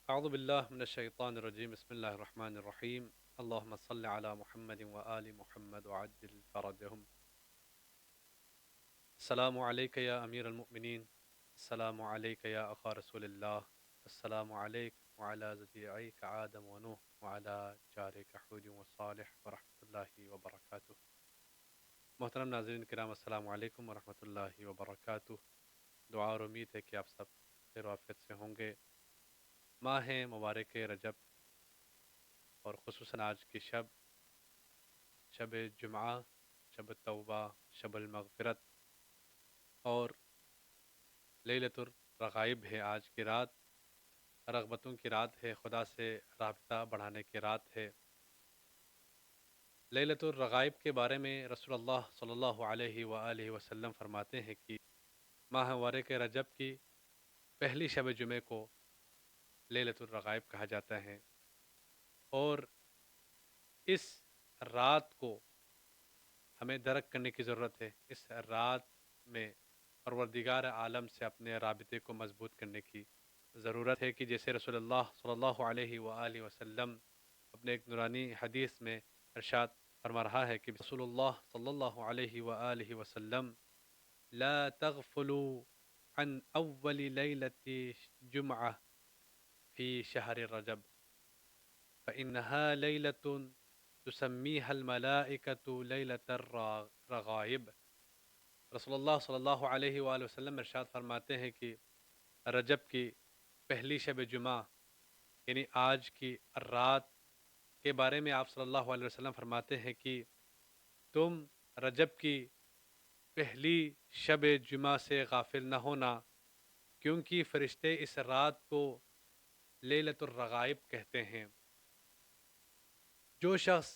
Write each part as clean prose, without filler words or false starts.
أعوذ بالله من الشيطان الرجيم بسم الله الرحمن الرحيم اللهم صل على محمد وآل محمد وعجل فرجهم. السلام عليك يا أمير المؤمنين. السلام عليك يا أخا رسول الله. السلام عليك وعلى ذريعيك آدم ونوح وعلى جارك حود وصالح ورحمة الله وبركاته. محترم ناظرین کرام، السلام علیکم ورحمۃ اللہ وبرکاتہ. دعا اور امید ہے کہ آپ سب خیر و عافیت سے ہوں گے. ماہ مبارک رجب اور خصوصاً آج کی شب جمعہ، شب توبہ، شب المغفرت اور لیلۃ الرغائب ہے. آج کی رات رغبتوں کی رات ہے، خدا سے رابطہ بڑھانے کی رات ہے. لیلۃ الرغائب کے بارے میں رسول اللہ صلی اللہ علیہ وآلہ وسلم فرماتے ہیں کہ ماہ مبارک رجب کی پہلی شب جمعے کو لیلۃ الرغائب کہا جاتا ہے، اور اس رات کو ہمیں درک کرنے کی ضرورت ہے. اس رات میں پروردگار عالم سے اپنے رابطے کو مضبوط کرنے کی ضرورت ہے کہ جیسے رسول اللہ صلی اللہ علیہ وآلہ وسلم اپنے ایک نورانی حدیث میں ارشاد فرما رہا ہے کہ رسول اللہ صلی اللہ علیہ وآلہ وسلم لا تغفلوا عن اول لیلۃ جمعہ فی شہر رجب فإنها لیلۃ تسمیها الملائکۃ لیلۃ الرغائب. رسول اللہ صلی اللہ علیہ وآلہ وسلم ارشاد فرماتے ہیں کہ رجب کی پہلی شب جمعہ یعنی آج کی رات کے بارے میں آپ صلی اللہ علیہ وسلم فرماتے ہیں کہ تم رجب کی پہلی شب جمعہ سے غافل نہ ہونا، کیونکہ فرشتے اس رات کو لیلۃ الرغائب کہتے ہیں. جو شخص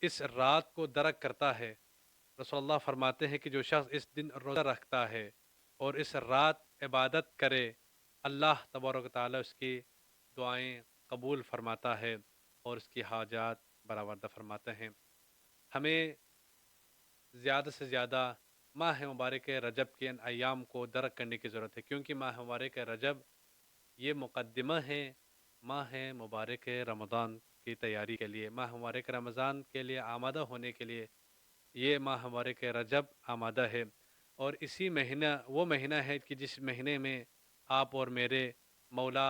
اس رات کو درک کرتا ہے، رسول اللہ فرماتے ہیں کہ جو شخص اس دن روزہ رکھتا ہے اور اس رات عبادت کرے، اللہ تبارک و تعالیٰ اس کی دعائیں قبول فرماتا ہے اور اس کی حاجات برآوردہ فرماتے ہیں. ہمیں زیادہ سے زیادہ ماہ مبارک رجب کے ان ایام کو درک کرنے کی ضرورت ہے، کیونکہ ماہ مبارک رجب یہ مقدمہ ہے ماہ مبارک رمضان کی تیاری کے لیے. ماہ مبارک رمضان کے لیے آمادہ ہونے کے لیے یہ ماہ مبارک رجب آمادہ ہے، اور اسی مہینہ وہ مہینہ ہے کہ جس مہینے میں آپ اور میرے مولا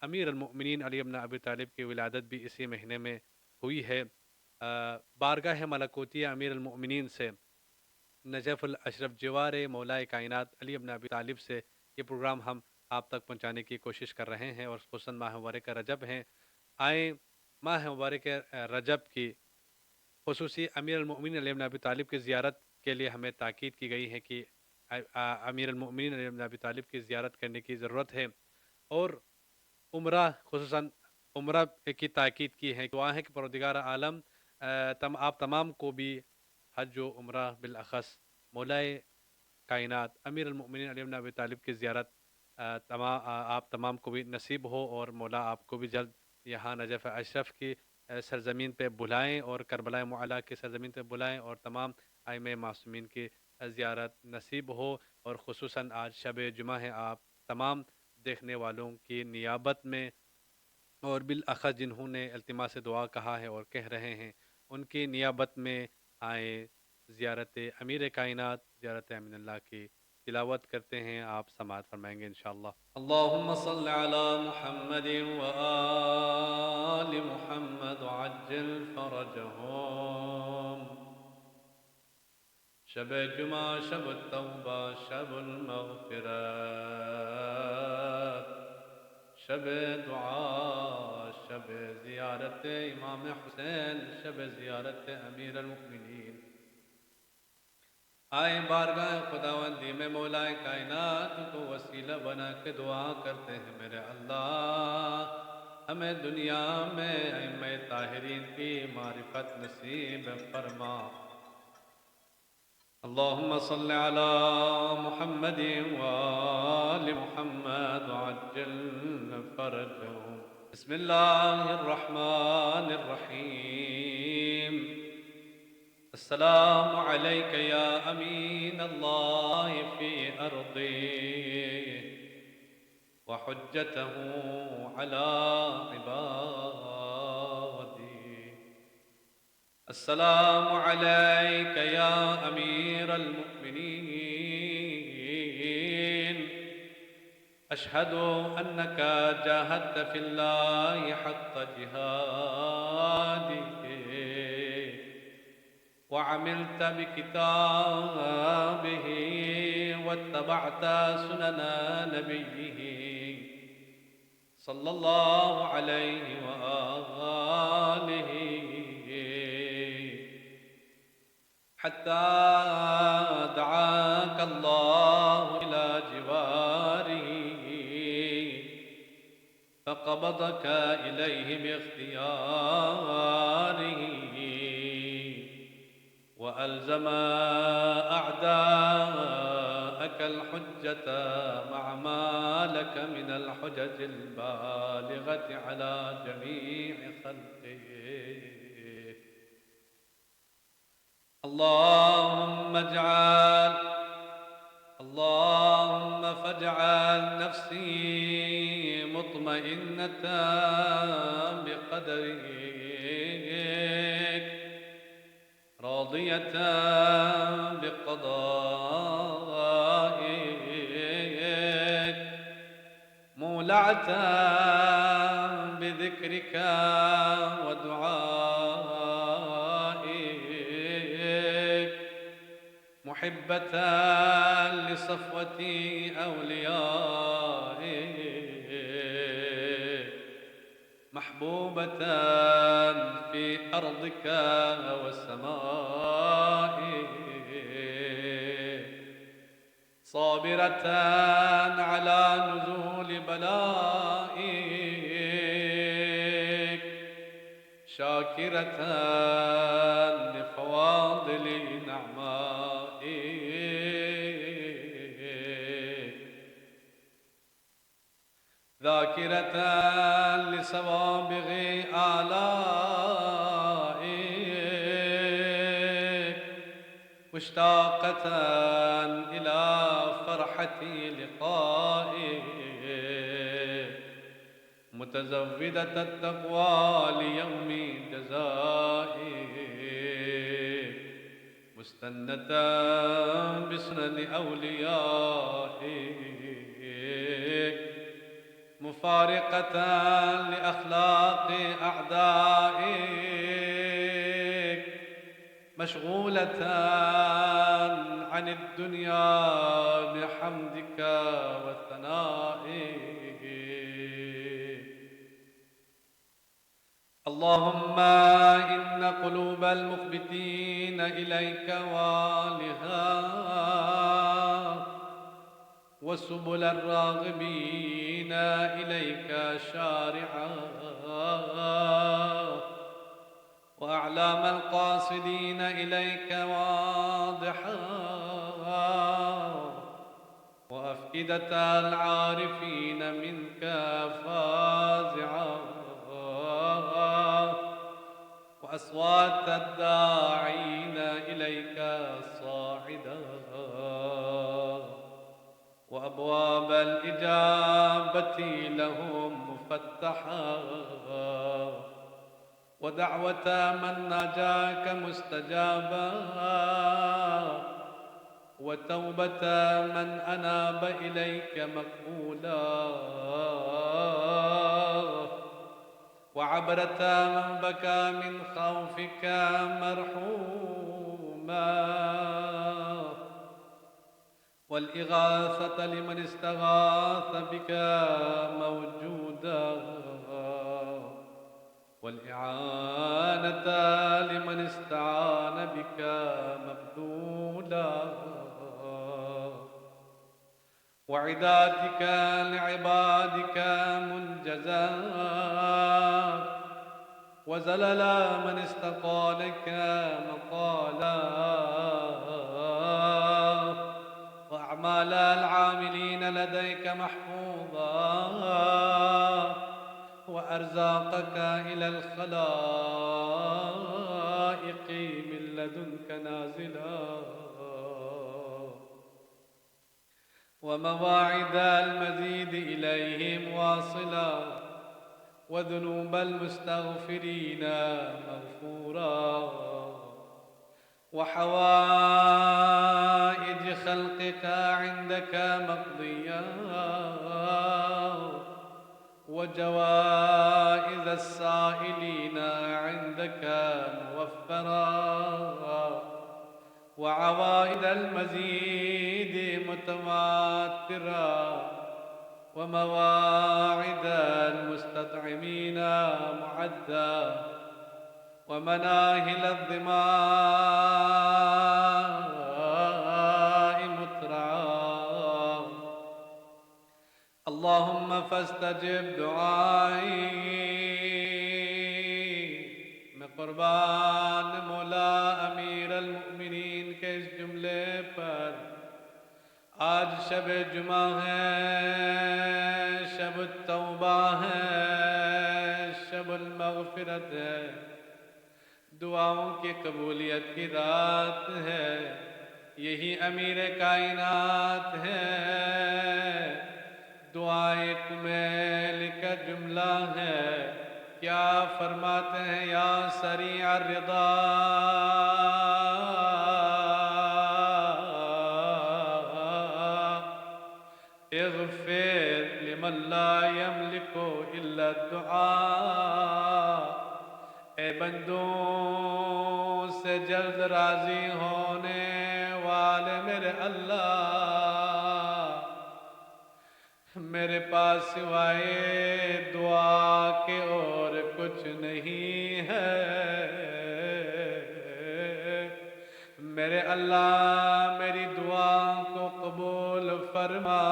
امیر المؤمنین علی بن ابی طالب کی ولادت بھی اسی مہینے میں ہوئی ہے. بارگاہ ملکوتی امیر المؤمنین سے نجف الاشرف جوار مولا کائنات علی بن ابی طالب سے یہ پروگرام ہم آپ تک پہنچانے کی کوشش کر رہے ہیں، اور خصوصاً ماہ مبارک رجب ہیں. آئیں ماہ مبارک رجب کی خصوصی امیر المؤمنین علی بن ابی طالب کی زیارت کے لیے ہمیں تاکید کی گئی ہے کہ امیر المؤمنین علی بن ابی طالب کی زیارت کرنے کی ضرورت ہے، اور عمرہ خصوصاً عمرہ کی تاکید کی ہے. دعا ہے کہ پروردگار عالم آپ تمام کو بھی حج و عمرہ بالاخص مولائے کائنات امیر المؤمنین علی بن ابی طالب کی زیارت آپ تمام کو بھی نصیب ہو، اور مولا آپ کو بھی جلد یہاں نجف اشرف کی سرزمین پہ بلائیں اور کربلا معلیٰ کی سرزمین پہ بلائیں، اور تمام ائمہ معصومین کی زیارت نصیب ہو. اور خصوصاً آج شب جمعہ ہے، آپ تمام دیکھنے والوں کی نیابت میں اور بالاخص جنہوں نے التماس دعا کہا ہے اور کہہ رہے ہیں ان کی نیابت میں آئیں، زیارت امیر کائنات، زیارت امین اللہ کی تلاوت کرتے ہیں. آپ سماعت فرمائیں گے انشاءاللہ. اللہم صل علی محمد وآل محمد وعجل فرجہم. شب جمعہ، شب التوبہ، شب المغفرت، شب دعا، شب زیارت امام حسین، شب زیارت امیر المؤمنین. آئیں بارگاہ خداوندی میں مولا کائنات کو وسیلہ بنا کے دعا کرتے ہیں، میرے اللہ ہمیں دنیا میں ائمہ طاہرین کی معرفت نصیب فرما. اللہم صل علی محمد وآل محمد وعجل فرجہم. بسم اللہ الرحمن الرحیم. السلام علیک یا امین اللہ فی ارضی وحجته على عبادي. السلام عليك يا أمير المؤمنين، أشهد أنك جاهدت في الله حق جهاده وعملت بكتابه واتبعت سنن نبيه صلى الله عليه وآله حتى دعاك الله إلى جواره فقبضك إليه باختياره وألزم أعداءك الحجة مع ما لك من الحجج البالغة على جميع خلقه. اللهم فاجعل نفسي مطمئنة بقدرك راضية بقضائك مولعة بذكرك ودعائك محبة لصفوة أوليائك محبوبة في أرضك وسمائك صابرة على نزول بلائك شاكرة لفواضل نعمائك ذاكرة لسوابغ آلائك مشتاقة إلى فرحة لقائك متزودة التقوى ليوم جزائك مستنة بسنن أوليائك مفارقة لأخلاق أعدائك مشغولة عن الدنيا بحمدك وثنائك. اللهم إن قلوب المخبتين إليك والها وسبل الراغبين إليك شارعا وأعلام القاصدين إليك واضحا وأفئدة العارفين منك فازعا وأصوات الداعين إليك صاعدا وأبواب الإجابة لهم مفتحا ودعوة من ناجاك مستجابا وتوبة من أناب إليك مقبولا وعبرة من بكى من خوفك مرحوما والإغاثة لمن استغاث بك موجودا والإعانة لمن استعان بك مبذولا وعداتك لعبادك منجزا وزلل من استقالك مقالا وأعمال العاملين لديك محفوظا وأرزاقك إلى الخلائق من لدنك نازلا ومواعد المزيد إليهم واصلا وذنوب المستغفرين مغفورا وحوائج خلقك عندك مقضيا وجوائز السائلين عندك موفرا وعوائد المزيد متواترا ومواعد المستطعمين معدا ومناهل الظماء مترعا اللهم فاستجب دعائي میں قربان مولا امیر المؤمنین کے اس جملے پر آج شب جمعہ ہے، شب التوبہ ہے، شب المغفرت ہے، دعاؤں کی قبولیت کی رات ہے، یہی امیر کائنات ہے، دعائے کمیل کا جملہ ہے، کیا فرماتے ہیں یا سریع الرضا اغفر لمن لا يملك الا الدعاء، اے بندوں سے جلد راضی ہونے والے میرے اللہ، میرے پاس سوائے دعا کے اور کچھ نہیں ہے، میرے اللہ میری دعا کو قبول فرما،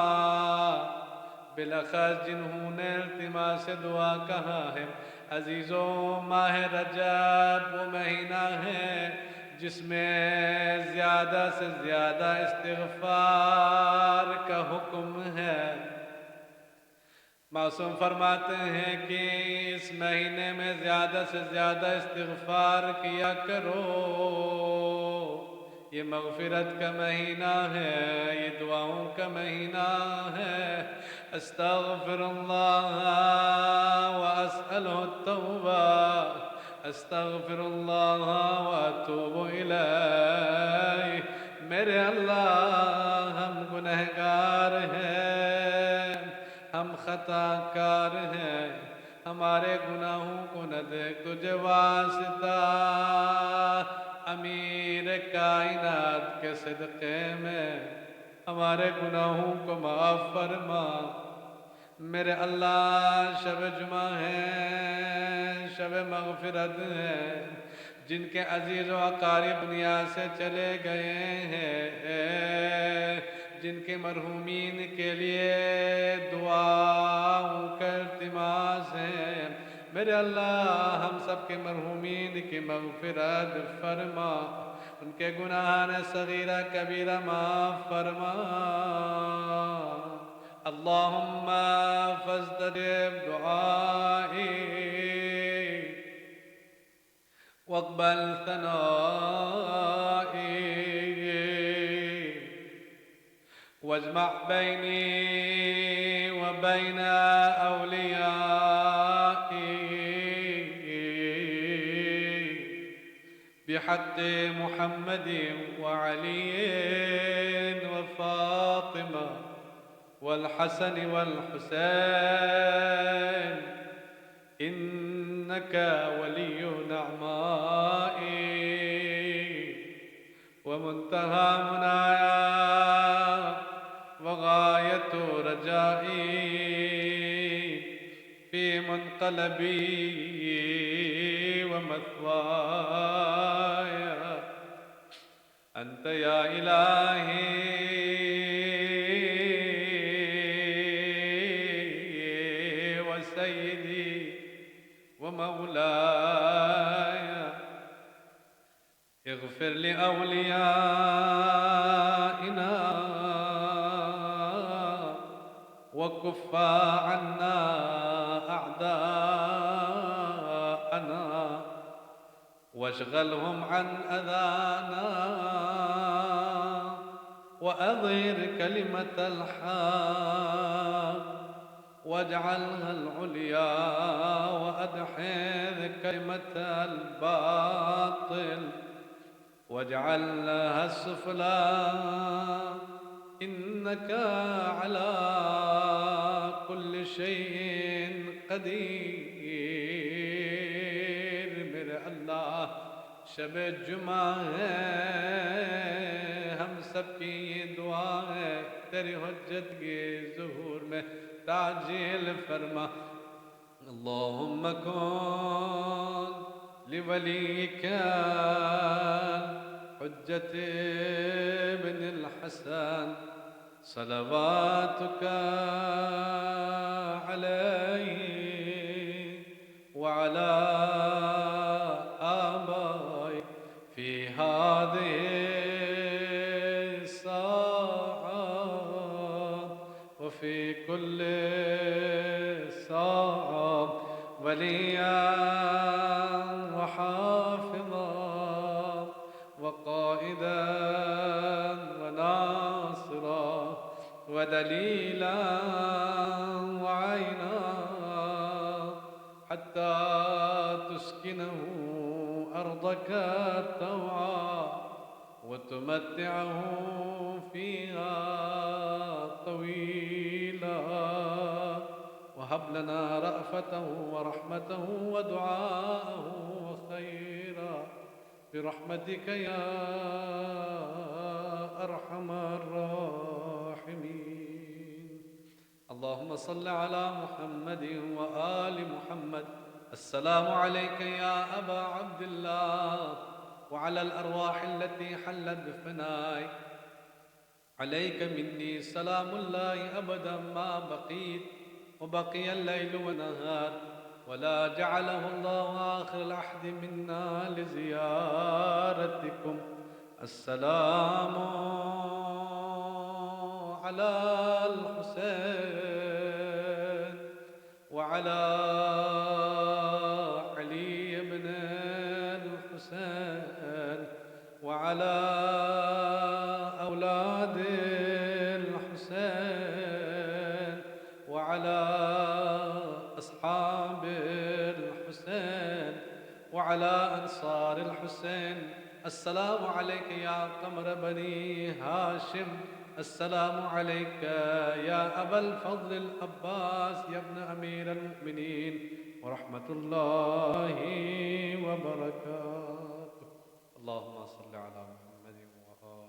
بالاخص جنہوں نے التماس دعا کہا ہے، عزیزوں ماہ رجب وہ مہینہ ہے جس میں زیادہ سے زیادہ استغفار کا حکم ہے۔ معصوم فرماتے ہیں کہ اس مہینے میں زیادہ سے زیادہ استغفار کیا کرو، یہ مغفرت کا مہینہ ہے، یہ دعاؤں کا مہینہ ہے۔ استغفر اللہ واسألہ التوبہ، استغفر اللہ واتوب الیہ، میرے اللہ ہم گنہگار ہیں، ہم خطا کار ہیں، ہمارے گناہوں کو نہ دیکھ تجھے واسطہ امیر کائنات کے صدقے میں ہمارے گناہوں کو معاف فرما۔ میرے اللہ شب جمعہ ہے، شب مغفرت ہے، جن کے عزیز و اقارب دنیا سے چلے گئے ہیں، جن کے مرحومین کے لیے دعاؤں کا التماس ہے، میرے اللہ ہم سب کے مرحومین کی مغفرت فرما، ان کے گناہان صغیرہ کبیرہ معاف فرما۔ اللہم فاستجب دعائی واقبل ثنائی واجمع بینی وبین اولیائی بحق محمد وعلی وفاطمہ والحسن والحسین انک ولی نعمائی ومنتہى منایا وغایت رجائی فی منقلبی ومثوایا انت یا الہی وسیدی ومولایا، اغفر لأولیائنا وكف عنا أعداءنا واشغلهم عن أذانا وأظهر كلمة الحق واجعلها العليا وأدحض كلمة الباطل واجعلها السفلى إنك على كل شيء قدير मेरे अल्लाह शब जुमा है हम सब की ये दुआ है तेरी हुज्जत के ज़ुहूर में ताजील फरमा اللهم كن لوليك حجة بن الحسن صلواتك عليه وعلى آبائه في هذه الساعة وفي كل ساعة وليا وحافظا وقائدا وناصرا ودليلا وعينا حتى تسكنه أرضك طوعا وتمتعه فيها طويلا وهب لنا رأفته ورحمته ودعاءه خيرا برحمتك يا أرحم الراحمين اللهم صل على محمد وآل محمد السلام عليك يا أبا عبد الله وعلى الأرواح التي حلت بفنائك عليك مني سلام الله أبدا ما بقيت وبقي الليل ونهار ولا جعله الله آخر العهد منا لزيارتكم السلام على الحسين وعلى علي بن الحسين وعلى أولاد الحسين وعلى أصحاب الحسين وعلى أنصار الحسين السلام عليك يا قمر بني هاشم السلام عليك يا أبا الفضل العباس يا ابن أمير المؤمنين ورحمة الله وبركاته اللهم صل على محمد